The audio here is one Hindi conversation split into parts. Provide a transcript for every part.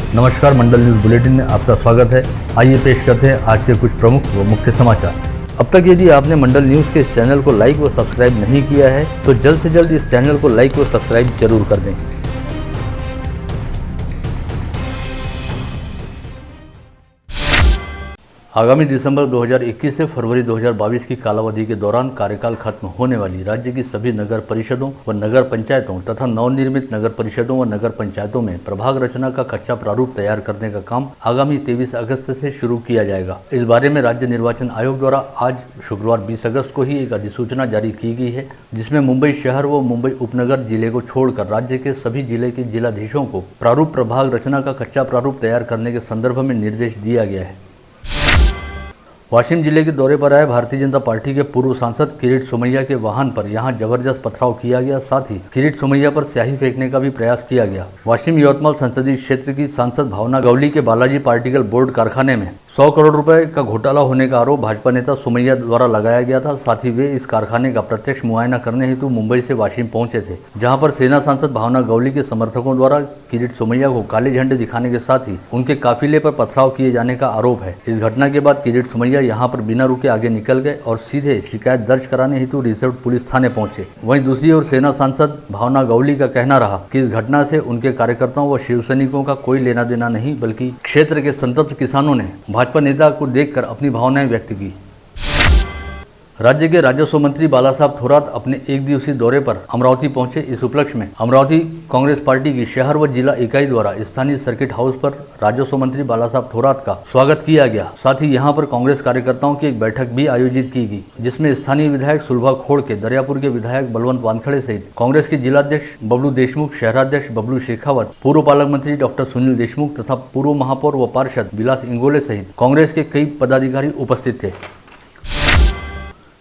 नमस्कार, मंडल न्यूज बुलेटिन में आपका स्वागत है। आइए पेश करते हैं आज के कुछ प्रमुख व मुख्य समाचार। अब तक यदि आपने मंडल न्यूज के इस चैनल को लाइक व सब्सक्राइब नहीं किया है तो जल्द से जल्द इस चैनल को लाइक व सब्सक्राइब जरूर कर दें। आगामी दिसंबर 2021 से फरवरी 2022 की कालावधि के दौरान कार्यकाल खत्म होने वाली राज्य की सभी नगर परिषदों व नगर पंचायतों तथा नवनिर्मित नगर परिषदों व नगर पंचायतों में प्रभाग रचना का कच्चा प्रारूप तैयार करने का काम आगामी 23 अगस्त से शुरू किया जाएगा। इस बारे में राज्य निर्वाचन आयोग द्वारा आज शुक्रवार 20 अगस्त को ही एक अधिसूचना जारी की गई है, जिसमें मुंबई शहर व मुंबई उपनगर जिले को छोड़कर राज्य के सभी जिले के जिलाधीशों को प्रारूप प्रभाग रचना का कच्चा प्रारूप तैयार करने के संदर्भ में निर्देश दिया गया है। वाशिम जिले के दौरे पर आए भारतीय जनता पार्टी के पूर्व सांसद किरीट सोमैया के वाहन पर यहां जबरदस्त पथराव किया गया। साथ ही किरीट सोमैया पर स्याही फेंकने का भी प्रयास किया गया। वाशिम यवतमाल संसदीय क्षेत्र की सांसद भावना गवली के बालाजी पार्टिकल बोर्ड कारखाने में 100 करोड़ रुपए का घोटाला होने का आरोप भाजपा नेता सोमैया द्वारा लगाया गया था। साथ ही वे इस कारखाने का प्रत्यक्ष मुआयना करने हेतु मुंबई से वाशिम पहुंचे थे, जहां पर सेना सांसद भावना गवली के समर्थकों द्वारा किरीट सोमैया को काले झंडे दिखाने के साथ ही उनके काफिले पर पथराव किए जाने का आरोप है। इस घटना के बाद किरीट सोमैया यहां पर बिना रुके आगे निकल गए और सीधे शिकायत दर्ज कराने हेतु रिजर्व पुलिस थाने पहुंचे। वहीं दूसरी ओर सेना सांसद भावना गवली का कहना रहा कि इस घटना से उनके कार्यकर्ताओं व शिव सैनिकों का कोई लेना देना नहीं, बल्कि क्षेत्र के संतप्त किसानों ने भाजपा नेता को देखकर अपनी भावनाएं व्यक्त की। राज्य के राजस्व मंत्री बालासाहब थोरात अपने एक दिवसीय दौरे पर अमरावती पहुंचे। इस उपलक्ष्य में अमरावती कांग्रेस पार्टी की शहर व जिला इकाई द्वारा स्थानीय सर्किट हाउस पर राजस्व मंत्री बालासाहब थोरात का स्वागत किया गया। साथ ही यहां पर कांग्रेस कार्यकर्ताओं की एक बैठक भी आयोजित की गई, जिसमें स्थानीय विधायक सुलभा खोड़ के, दरियापुर के विधायक बलवंत वानखड़े सहित कांग्रेस के जिलाध्यक्ष बबलू देशमुख, शहराध्यक्ष बबलू शेखावत, पूर्व पालक मंत्री डॉक्टर सुनील देशमुख तथा पूर्व महापौर व पार्षद विलास इंगोले सहित कांग्रेस के कई पदाधिकारी उपस्थित थे।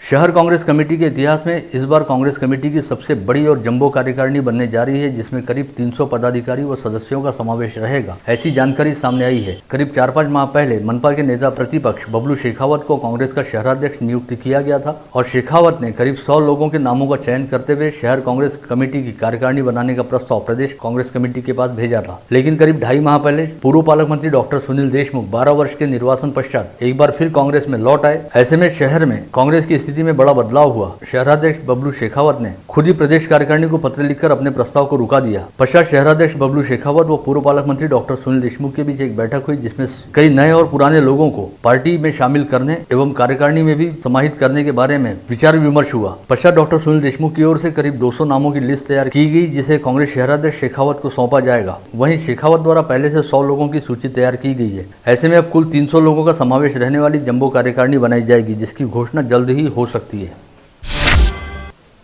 शहर कांग्रेस कमेटी के इतिहास में इस बार कांग्रेस कमेटी की सबसे बड़ी और जंबो कार्यकारिणी बनने जा रही है, जिसमें करीब 300 पदाधिकारी व सदस्यों का समावेश रहेगा। ऐसी जानकारी सामने आई है। करीब 4-5 माह पहले मनपा के नेता प्रतिपक्ष बबलू शेखावत को कांग्रेस का शहराध्यक्ष नियुक्त किया गया था और शेखावत ने करीब 100 लोगों के नामों का चयन करते हुए शहर कांग्रेस कमेटी की कार्यकारिणी बनाने का प्रस्ताव प्रदेश कांग्रेस कमेटी के पास भेजा था। लेकिन करीब 2.5 माह पहले पूर्व पालक मंत्री डॉक्टर सुनील देशमुख 12 वर्ष के निर्वासन पश्चात एक बार फिर कांग्रेस में लौट आए। ऐसे में शहर में कांग्रेस की स्थिति में बड़ा बदलाव हुआ। शहराध्यक्ष बबलू शेखावत ने खुद ही प्रदेश कार्यकारिणी को पत्र लिखकर अपने प्रस्ताव को रुका दिया। पश्चात शहराध्यक्ष बबलू शेखावत व पूर्व पालक मंत्री डॉक्टर सुनील देशमुख के बीच एक बैठक हुई, जिसमें कई नए और पुराने लोगों को पार्टी में शामिल करने एवं कार्यकारिणी में भी समाहित करने के बारे में विचार विमर्श हुआ। पश्चात डॉक्टर सुनील देशमुख की ओर से करीब 200 नामों की लिस्ट तैयार की गई, जिसे कांग्रेस शहराध्यक्ष शेखावत को सौंपा जाएगा। वहीं शेखावत द्वारा पहले से 100 लोगों की सूची तैयार की गई है। ऐसे में अब कुल 300 लोगों का समावेश रहने वाली जंबो कार्यकारिणी बनाई जाएगी, जिसकी घोषणा जल्द ही हो सकती है।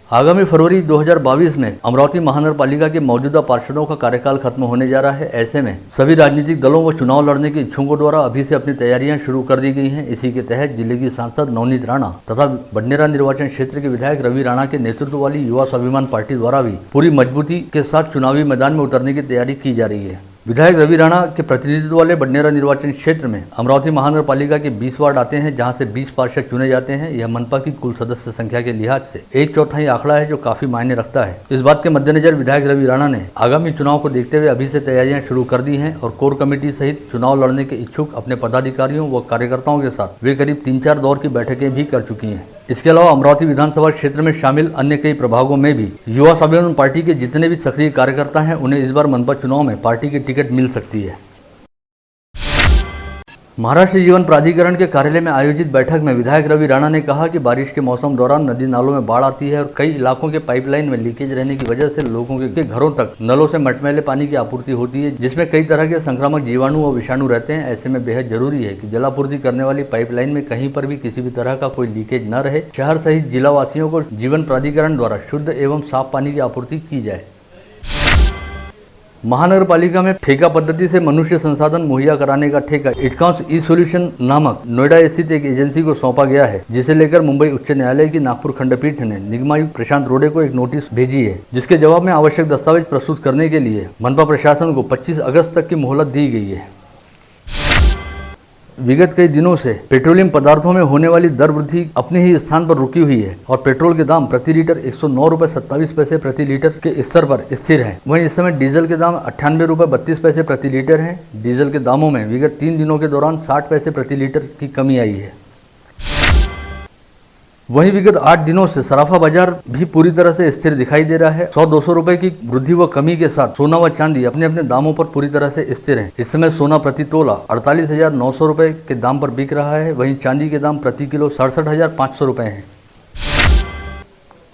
आगामी फरवरी 2022 में अमरावती महानगरपालिका के मौजूदा पार्षदों का कार्यकाल खत्म होने जा रहा है। ऐसे में सभी राजनीतिक दलों व चुनाव लड़ने के इच्छुकों द्वारा अभी से अपनी तैयारियां शुरू कर दी गई हैं। इसी के तहत जिले की सांसद नवनीत राणा तथा बडनेरा निर्वाचन क्षेत्र के विधायक रवि राणा के नेतृत्व वाली युवा स्वाभिमान पार्टी द्वारा भी पूरी मजबूती के साथ चुनावी मैदान में उतरने की तैयारी की जा रही है। विधायक रवि राणा के प्रतिनिधित्व वाले बडनेरा निर्वाचन क्षेत्र में अमरावती महानगरपालिका के 20 वार्ड आते हैं, जहां से 20 पार्षद चुने जाते हैं। यह मनपा की कुल सदस्य संख्या के लिहाज से 1/4 आंकड़ा है, जो काफी मायने रखता है। इस बात के मद्देनजर विधायक रवि राणा ने आगामी चुनाव को देखते हुए अभी से तैयारियां शुरू कर दी हैं और कोर कमेटी सहित चुनाव लड़ने के इच्छुक अपने पदाधिकारियों व कार्यकर्ताओं के साथ वे करीब 3-4 दौर की बैठकें भी कर चुकी हैं। इसके अलावा अमरावती विधानसभा क्षेत्र में शामिल अन्य कई प्रभागों में भी युवा स्वाभिमान पार्टी के जितने भी सक्रिय कार्यकर्ता हैं, उन्हें इस बार मनपा चुनाव में पार्टी की टिकट मिल सकती है। महाराष्ट्र जीवन प्राधिकरण के कार्यालय में आयोजित बैठक में विधायक रवि राणा ने कहा कि बारिश के मौसम दौरान नदी नालों में बाढ़ आती है और कई इलाकों के पाइपलाइन में लीकेज रहने की वजह से लोगों के घरों तक नलों से मटमैले पानी की आपूर्ति होती है, जिसमें कई तरह के संक्रामक जीवाणु और विषाणु रहते हैं। ऐसे में बेहद जरूरी है कि जलापूर्ति करने वाली पाइपलाइन में कहीं पर भी किसी भी तरह का कोई लीकेज न रहे। शहर सहित जिला वासियों को जीवन प्राधिकरण द्वारा शुद्ध एवं साफ पानी की आपूर्ति की जाए। महानगरपालिका में ठेका पद्धति से मनुष्य संसाधन मुहैया कराने का ठेका इटकाउंस ई सॉल्यूशन नामक नोएडा स्थित एक एजेंसी को सौंपा गया है, जिसे लेकर मुंबई उच्च न्यायालय की नागपुर खंडपीठ ने निगमायुक्त प्रशांत रोडे को एक नोटिस भेजी है, जिसके जवाब में आवश्यक दस्तावेज प्रस्तुत करने के लिए मनपा प्रशासन को 25 अगस्त तक की मोहलत दी गई है। विगत कई दिनों से पेट्रोलियम पदार्थों में होने वाली दर वृद्धि अपने ही स्थान पर रुकी हुई है और पेट्रोल के दाम प्रति लीटर 109 रुपये 27 पैसे प्रति लीटर के स्तर पर स्थिर हैं। वहीं इस समय डीजल के दाम 98 रुपये 32 पैसे प्रति लीटर हैं। डीजल के दामों में विगत 3 दिनों के दौरान 60 पैसे प्रति लीटर की कमी आई है। वहीं विगत 8 दिनों से सराफा बाजार भी पूरी तरह से स्थिर दिखाई दे रहा है। 100-200 रुपए की वृद्धि व कमी के साथ सोना व चांदी अपने अपने दामों पर पूरी तरह से स्थिर है। इस समय सोना प्रति तोला 48,900 रुपए के दाम पर बिक रहा है। वहीं चांदी के दाम प्रति किलो 67,500 रुपए हैं।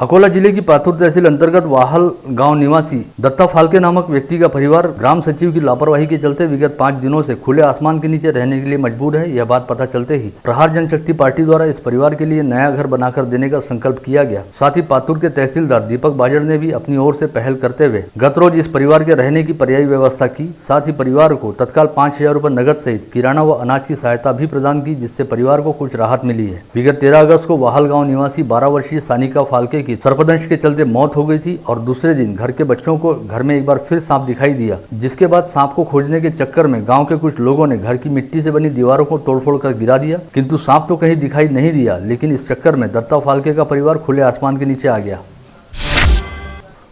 अकोला जिले की पाथुर तहसील अंतर्गत वाहल गांव निवासी दत्ता फाल्के नामक व्यक्ति का परिवार ग्राम सचिव की लापरवाही के चलते विगत 5 दिनों से खुले आसमान के नीचे रहने के लिए मजबूर है। यह बात पता चलते ही प्रहार जनशक्ति पार्टी द्वारा इस परिवार के लिए नया घर बनाकर देने का संकल्प किया गया। साथ ही पाथुर के तहसीलदार दीपक बाजड़ ने भी अपनी ओर से पहल करते हुए गत रोज इस परिवार के रहने की पर्यायी व्यवस्था की। साथ ही परिवार को तत्काल 5,000 रुपये नगद सहित किराना व अनाज की सहायता भी प्रदान की, जिससे परिवार को कुछ राहत मिली है। विगत 13 अगस्त को वाहल गाँव निवासी 12 वर्षीय सानिका फाल्के की सर्पदंश के चलते मौत हो गई थी और दूसरे दिन घर के बच्चों को घर में एक बार फिर सांप दिखाई दिया, जिसके बाद सांप को खोजने के चक्कर में गांव के कुछ लोगों ने घर की मिट्टी से बनी दीवारों को तोड़फोड़ कर गिरा दिया, किंतु सांप तो कहीं दिखाई नहीं दिया। लेकिन इस चक्कर में दत्ता फाल्के का परिवार खुले आसमान के नीचे आ गया।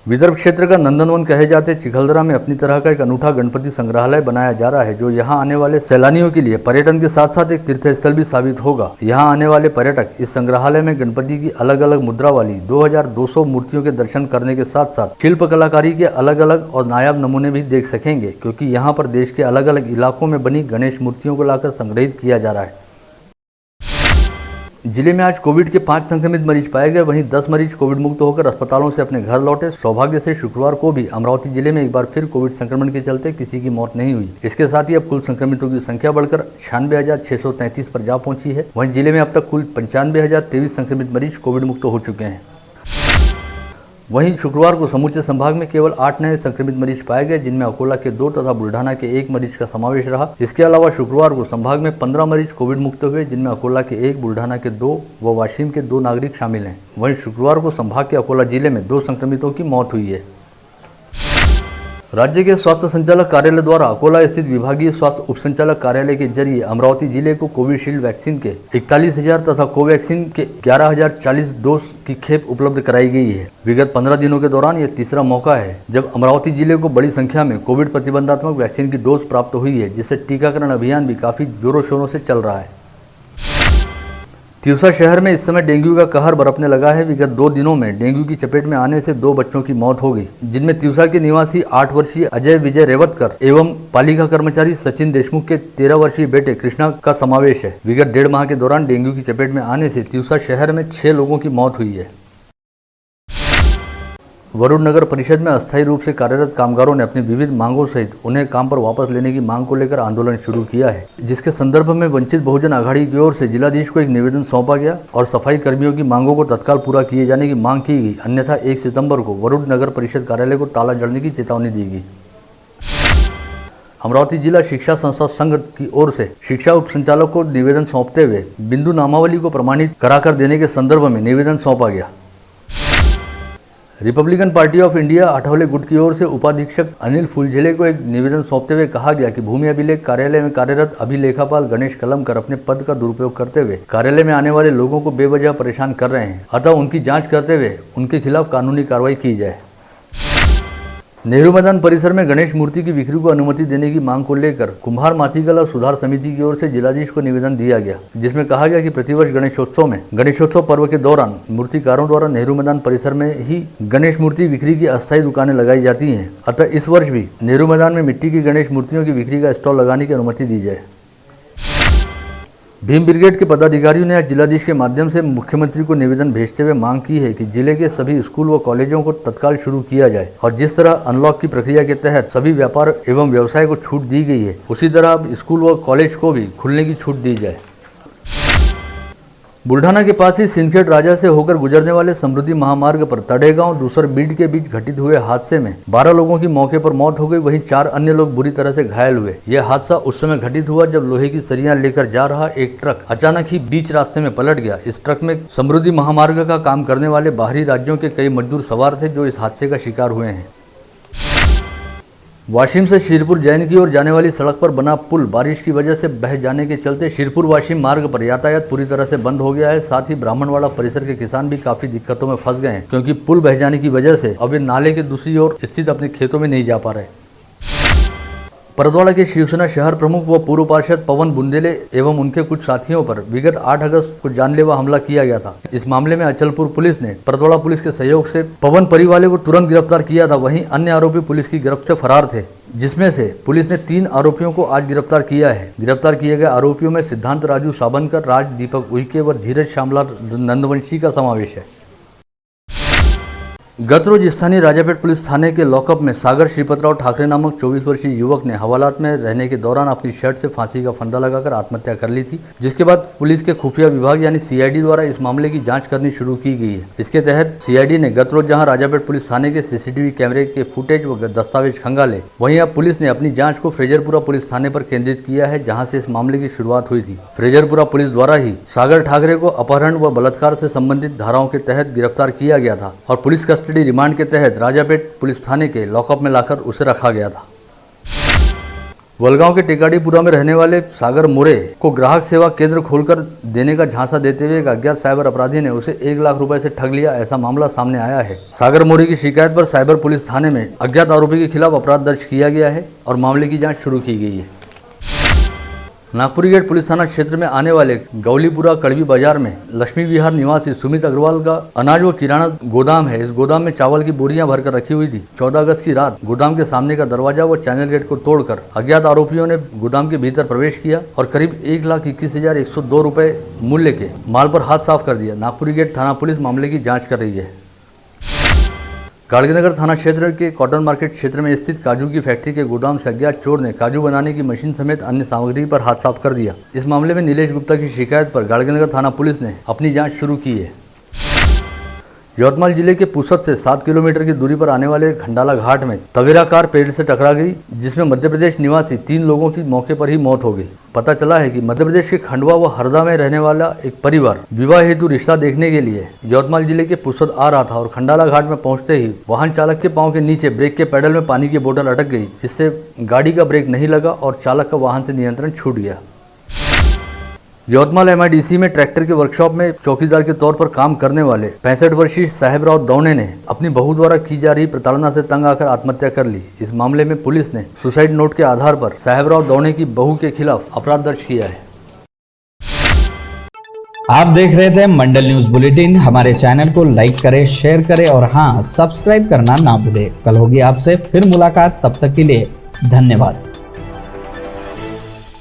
विदर्भ क्षेत्र का नंदनवन कहे जाते चिखलदरा में अपनी तरह का एक अनूठा गणपति संग्रहालय बनाया जा रहा है, जो यहां आने वाले सैलानियों के लिए पर्यटन के साथ साथ एक तीर्थस्थल भी साबित होगा। यहां आने वाले पर्यटक इस संग्रहालय में गणपति की अलग अलग मुद्रा वाली 2200 मूर्तियों के दर्शन करने के साथ साथ शिल्प कलाकारी के अलग अलग और नायाब नमूने भी देख सकेंगे, क्योंकि यहाँ पर देश के अलग अलग इलाकों में बनी गणेश मूर्तियों को लाकर संग्रहित किया जा रहा है। जिले में आज कोविड के 5 संक्रमित मरीज पाए गए। वहीं 10 मरीज कोविड मुक्त होकर अस्पतालों से अपने घर लौटे। सौभाग्य से शुक्रवार को भी अमरावती जिले में एक बार फिर कोविड संक्रमण के चलते किसी की मौत नहीं हुई। इसके साथ ही अब कुल संक्रमितों की संख्या बढ़कर 96,633 पर जा पहुंची है। वहीं जिले में अब तक कुल 95,023 संक्रमित मरीज कोविड मुक्त हो चुके हैं। वहीं शुक्रवार को समूचे संभाग में केवल 8 नए संक्रमित मरीज पाए गए, जिनमें अकोला के 2 तथा बुल्ढाना के 1 मरीज का समावेश रहा। इसके अलावा शुक्रवार को संभाग में 15 मरीज कोविड मुक्त हुए, जिनमें अकोला के 1, बुल्ढाना के 2 व वाशिम के 2 नागरिक शामिल हैं। वहीं शुक्रवार को संभाग के अकोला जिले में 2 संक्रमितों की मौत हुई है। राज्य के स्वास्थ्य संचालक कार्यालय द्वारा अकोला स्थित विभागीय स्वास्थ्य उप संचालक कार्यालय के जरिए अमरावती जिले को कोविशील्ड वैक्सीन के 41,000 तथा कोवैक्सीन के 11,040 डोज की खेप उपलब्ध कराई गई है। विगत 15 दिनों के दौरान यह तीसरा मौका है जब अमरावती जिले को बड़ी संख्या में कोविड प्रतिबंधात्मक वैक्सीन की डोज प्राप्त हुई है, जिससे टीकाकरण अभियान भी काफी जोरों शोरों से चल रहा है। तिवसा शहर में इस समय डेंगू का कहर बरपने लगा है। विगत 2 दिनों में डेंगू की चपेट में आने से 2 बच्चों की मौत हो गई, जिनमें तिवसा के निवासी 8 वर्षीय अजय विजय रेवतकर एवं पालिका कर्मचारी सचिन देशमुख के 13 वर्षीय बेटे कृष्णा का समावेश है। विगत 1.5 माह के दौरान डेंगू की चपेट में आने से तिवसा शहर में 6 लोगों की मौत हुई है। वरुण नगर परिषद में अस्थायी रूप से कार्यरत कामगारों ने अपनी विविध मांगों सहित उन्हें काम पर वापस लेने की मांग को लेकर आंदोलन शुरू किया है, जिसके संदर्भ में वंचित बहुजन आघाड़ी की ओर से जिलाधीश को एक निवेदन सौंपा गया और सफाई कर्मियों की मांगों को तत्काल पूरा किए जाने की मांग की गई। अन्यथा 1 सितंबर को वरुण नगर परिषद कार्यालय को ताला जड़ने की चेतावनी दी गई। अमरावती जिला शिक्षा संस्था संघ की ओर से शिक्षा उप संचालक को निवेदन सौंपते हुए बिंदु नामावली को प्रमाणित कराकर देने के संदर्भ में निवेदन सौंपा गया। Republican party of India Athawale गुट की ओर से उपाधीक्षक अनिल फुलझेले को एक निवेदन सौंपते हुए कहा गया कि भूमि अभिलेख कार्यालय में कार्यरत अभिलेखापाल गणेश कलमकर अपने पद का दुरुपयोग करते हुए कार्यालय में आने वाले लोगों को बेवजह परेशान कर रहे हैं, अतः उनकी जांच करते हुए उनके खिलाफ कानूनी कार्रवाई की जाए। नेहरू मैदान परिसर में गणेश मूर्ति की बिक्री को अनुमति देने की मांग को लेकर कुम्हार मातीकला सुधार समिति की ओर से जिलाधीश को निवेदन दिया गया, जिसमें कहा गया कि प्रतिवर्ष गणेशोत्सव पर्व के दौरान मूर्तिकारों द्वारा नेहरू मैदान परिसर में ही गणेश मूर्ति बिक्री की अस्थायी दुकानें लगाई जाती हैं, अतः इस वर्ष भी नेहरू मैदान में मिट्टी की गणेश मूर्तियों की बिक्री का स्टॉल लगाने की अनुमति दी जाए। भीम ब्रिगेड के पदाधिकारियों ने आज जिलाधीश के माध्यम से मुख्यमंत्री को निवेदन भेजते हुए मांग की है कि जिले के सभी स्कूल व कॉलेजों को तत्काल शुरू किया जाए और जिस तरह अनलॉक की प्रक्रिया के तहत सभी व्यापार एवं व्यवसाय को छूट दी गई है, उसी तरह अब स्कूल व कॉलेज को भी खुलने की छूट दी जाए। बुल्ढाना के पास ही सिंदखेड़ राजा से होकर गुजरने वाले समृद्धि महामार्ग पर तड़ेगांव दूसर बीड के बीच घटित हुए हादसे में 12 लोगों की मौके पर मौत हो गई, वहीं 4 अन्य लोग बुरी तरह से घायल हुए। यह हादसा उस समय घटित हुआ जब लोहे की सरियां लेकर जा रहा एक ट्रक अचानक ही बीच रास्ते में पलट गया। इस ट्रक में समृद्धि महामार्ग का काम करने वाले बाहरी राज्यों के कई मजदूर सवार थे, जो इस हादसे का शिकार हुए हैं। वाशिम से शिरपुर जैन की ओर जाने वाली सड़क पर बना पुल बारिश की वजह से बह जाने के चलते शिरपुर वाशिम मार्ग पर यातायात पूरी तरह से बंद हो गया है। साथ ही ब्राह्मणवाड़ा परिसर के किसान भी काफी दिक्कतों में फंस गए हैं, क्योंकि पुल बह जाने की वजह से अब वे नाले के दूसरी ओर स्थित अपने खेतों में नहीं जा पा रहे। परतवाड़ा के शिवसेना शहर प्रमुख व पूर्व पार्षद पवन बुंदेले एवं उनके कुछ साथियों पर विगत 8 अगस्त को जानलेवा हमला किया गया था। इस मामले में अचलपुर पुलिस ने परतवाड़ा पुलिस के सहयोग से पवन परिवाले को तुरंत गिरफ्तार किया था। वहीं अन्य आरोपी पुलिस की गिरफ्त से फरार थे, जिसमें से पुलिस ने 3 आरोपियों को आज गिरफ्तार किया है। गिरफ्तार किए गए आरोपियों में सिद्धांत राजू साबनकर, राज दीपक उइके व धीरज श्यामला नंदवंशी का समावेश है। गत रोज स्थानीय राजापेट पुलिस थाने के लॉकअप में सागर श्रीपतराव ठाकरे नामक 24 वर्षीय युवक ने हवालात में रहने के दौरान अपनी शर्ट से फांसी का फंदा लगाकर आत्महत्या कर ली थी, जिसके बाद पुलिस के खुफिया विभाग यानी सीआईडी द्वारा इस मामले की जांच करनी शुरू की गई है। इसके तहत सीआईडी ने गत रोज जहां राजापेट पुलिस थाने के सीसीटीवी कैमरे के फुटेज व दस्तावेज खंगाले, वहीं अब पुलिस ने अपनी जाँच को फ्रेजरपुरा पुलिस थाने पर केंद्रित किया है, जहाँ से इस मामले की शुरुआत हुई थी। फ्रेजरपुरा पुलिस द्वारा ही सागर ठाकरे को अपहरण व बलात्कार से संबंधित धाराओं के तहत गिरफ्तार किया गया था और पुलिस कस्टडी रिमांड के तहत राजापेट पुलिस थाने के लॉकअप में लाकर उसे रखा गया था। वलगांव के टेकाडीपुरा में रहने वाले सागर मोरे को ग्राहक सेवा केंद्र खोलकर देने का झांसा देते हुए एक अज्ञात साइबर अपराधी ने उसे 1 लाख रुपए से ठग लिया, ऐसा मामला सामने आया है। सागर मोरे की शिकायत पर साइबर पुलिस थाने में अज्ञात आरोपी के खिलाफ अपराध दर्ज किया गया है और मामले की जाँच शुरू की गई है। नागपुरी गेट पुलिस थाना क्षेत्र में आने वाले गौलीपुरा कड़वी बाजार में लक्ष्मी विहार निवासी सुमित अग्रवाल का अनाज व किराना गोदाम है। इस गोदाम में चावल की बोरियां भरकर रखी हुई थी। 14 अगस्त की रात गोदाम के सामने का दरवाजा व चैनल गेट को तोड़कर अज्ञात आरोपियों ने गोदाम के भीतर प्रवेश किया और करीब 1,21,102 रुपए मूल्य के माल पर हाथ साफ कर दिया। नागपुरी गेट थाना पुलिस मामले की जाँच कर रही है। गाड़गीनगर थाना क्षेत्र के कॉटन मार्केट क्षेत्र में स्थित काजू की फैक्ट्री के गोदाम से अज्ञात चोर ने काजू बनाने की मशीन समेत अन्य सामग्री पर हाथ साफ कर दिया। इस मामले में नीलेश गुप्ता की शिकायत पर गाड़गीनगर थाना पुलिस ने अपनी जांच शुरू की है। यवतमाल जिले के पुसद से 7 किलोमीटर की दूरी पर आने वाले खंडाला घाट में तवेरा कार पेड़ से टकरा गई, जिसमें मध्य प्रदेश निवासी 3 लोगों की मौके पर ही मौत हो गई। पता चला है कि मध्य प्रदेश के खंडवा व हरदा में रहने वाला एक परिवार विवाह हेतु रिश्ता देखने के लिए यवतमाल जिले के पुसद आ रहा था और खंडाला घाट में पहुंचते ही वाहन चालक के पांव के नीचे ब्रेक के पैडल में पानी की बोतल अटक गई, जिससे गाड़ी का ब्रेक नहीं लगा और चालक का वाहन से नियंत्रण छूट गया। यवतमाल एमआईडीसी में ट्रैक्टर के वर्कशॉप में चौकीदार के तौर पर काम करने वाले 65 वर्षीय साहेबराव दौने ने अपनी बहू द्वारा की जा रही प्रताड़ना से तंग आकर आत्महत्या कर ली। इस मामले में पुलिस ने सुसाइड नोट के आधार पर साहेबराव दौने की बहू के खिलाफ अपराध दर्ज किया है। आप देख रहे थे मंडल न्यूज बुलेटिन। हमारे चैनल को लाइक करें, शेयर करें और हाँ, सब्सक्राइब करना ना भूलें। कल होगी आपसे फिर मुलाकात, तब तक के लिए धन्यवाद।